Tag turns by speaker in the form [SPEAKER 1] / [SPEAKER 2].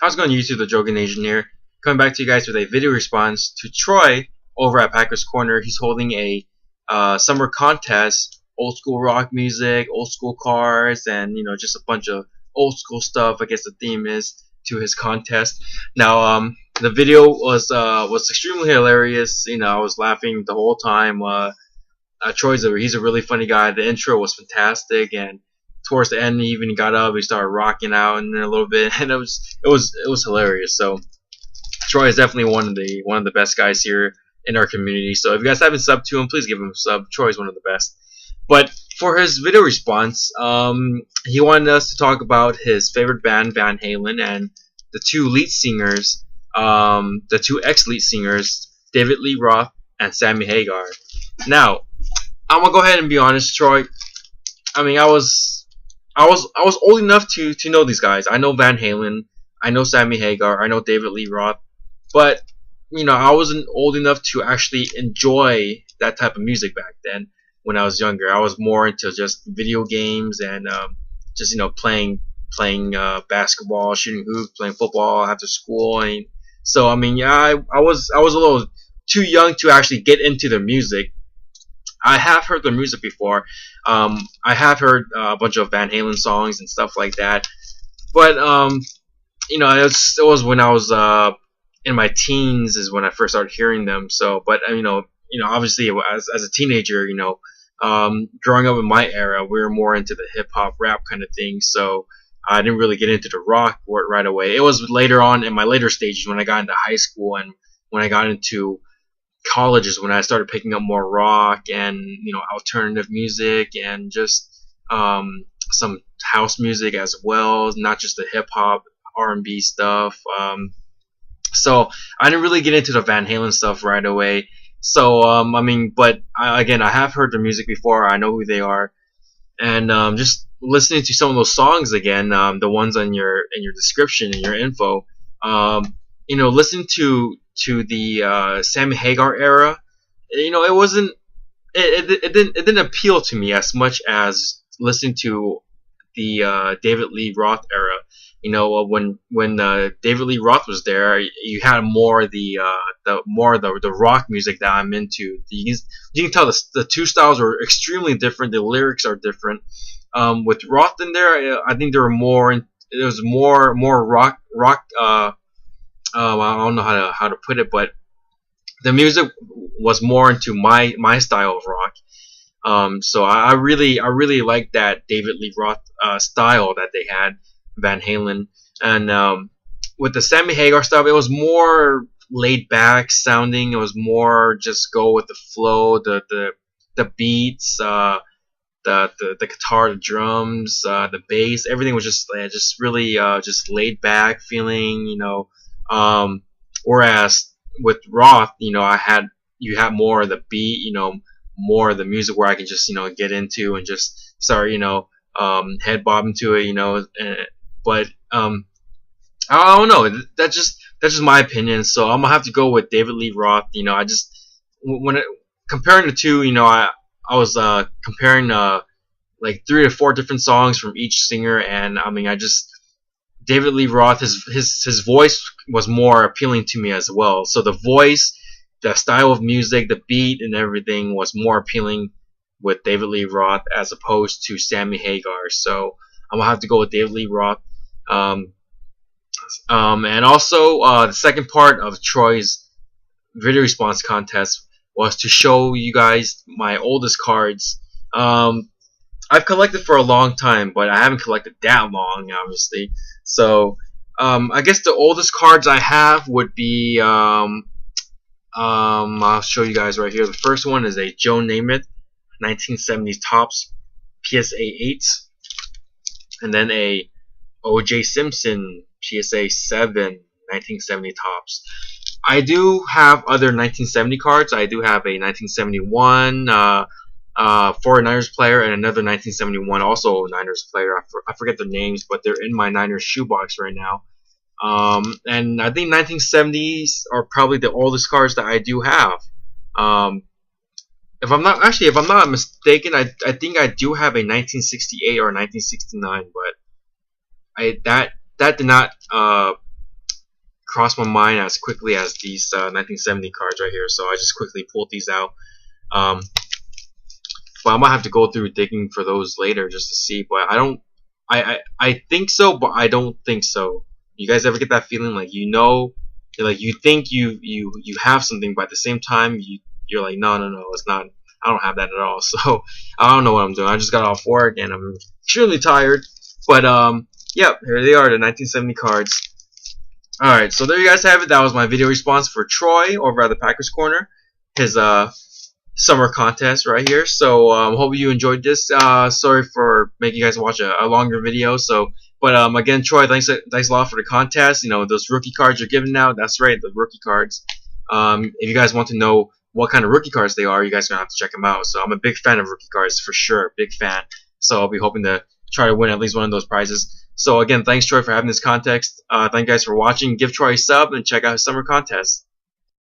[SPEAKER 1] How's it going, YouTube? The Joking Asian here, coming back to you guys with a video response to Troy over at Packerscorner. He's holding a summer contest, old school rock music, old school cars, and just a bunch of old school stuff. I guess the theme is to his contest. Now, the video was extremely hilarious. I was laughing the whole time. He's a really funny guy. The intro was fantastic, and towards the end, he even got up. He started rocking out and a little bit, and it was hilarious. So Troy is definitely one of the best guys here in our community. So if you guys haven't subbed to him, please give him a sub. Troy is one of the best. But for his video response, he wanted us to talk about his favorite band, Van Halen, and the two lead singers, the two ex-lead singers, David Lee Roth and Sammy Hagar. Now, I'm gonna go ahead and be honest, Troy. I mean, I was old enough to know these guys. I know Van Halen, I know Sammy Hagar, I know David Lee Roth, but I wasn't old enough to actually enjoy that type of music back then. When I was younger, I was more into just video games and just playing basketball, shooting hoops, playing football after school. And so I was a little too young to actually get into the music. I have heard their music before. I have heard a bunch of Van Halen songs and stuff like that. But it was when I was in my teens is when I first started hearing them. So, but obviously as a teenager, growing up in my era, we were more into the hip hop rap kind of thing. So I didn't really get into the rock right away. It was later on in my later stages when I got into high school and when I got into colleges when I started picking up more rock and alternative music and just some house music as well, not just the hip hop R&B stuff. So I didn't really get into the Van Halen stuff right away. So but again, I have heard their music before. I know who they are, and just listening to some of those songs again, the ones in your description and your info, listening to the Sammy Hagar era, it didn't appeal to me as much as listening to the David Lee Roth era. When David Lee Roth was there, you had more the rock music that I'm into. You can tell the two styles are extremely different. The lyrics are different. With Roth in there, I think there was more rock. I don't know how to put it, but the music was more into my style of rock. So I really like that David Lee Roth style that they had, Van Halen. And with the Sammy Hagar stuff, it was more laid back sounding. It was more just go with the flow, the beats, the guitar, the drums, the bass. Everything was just really just laid back feeling. Whereas with Roth, you had more of the beat, more of the music where I can just get into and just start head bobbing to it, but I don't know, that's just my opinion. So I'm gonna have to go with David Lee Roth. Comparing the two, I was comparing like 3 to 4 different songs from each singer, and David Lee Roth, his voice was more appealing to me as well. So the voice, the style of music, the beat, and everything was more appealing with David Lee Roth as opposed to Sammy Hagar. So I'm gonna have to go with David Lee Roth. And also the second part of Troy's video response contest was to show you guys my oldest cards. I've collected for a long time, but I haven't collected that long, obviously. So I guess the oldest cards I have would be I'll show you guys right here. The first one is a Joe Namath 1970s Topps PSA 8, and then a O.J. Simpson PSA 7 1970 Topps. I do have other 1970 cards. I do have a 1971 49ers player and another 1971 also Niners player. I forget their names, but they're in my Niners shoebox right now. And I think 1970s are probably the oldest cards that I do have. If I'm not mistaken, I think I do have a 1968 or 1969, but that did not cross my mind as quickly as these 1970 cards right here. So I just quickly pulled these out. Um, but I might have to go through digging for those later just to see. But I don't. I think so, but I don't think so. You guys ever get that feeling like like you think you have something, but at the same time you're like no, it's not. I don't have that at all. So I don't know what I'm doing. I just got off work and I'm extremely tired. But yeah, here they are, the 1970 cards. Alright, so there you guys have it. That was my video response for Troy over at the Packers Corner. His summer contest right here. So hope you enjoyed this. Sorry for making you guys watch a longer video. So, but again, Troy, thanks a lot for the contest. You know, those rookie cards you're giving out. That's right, the rookie cards. If you guys want to know what kind of rookie cards they are, you guys are gonna have to check them out. So I'm a big fan of rookie cards for sure, big fan. So I'll be hoping to try to win at least one of those prizes. So again, thanks Troy for having this contest. Thank you guys for watching. Give Troy a sub and check out his summer contest.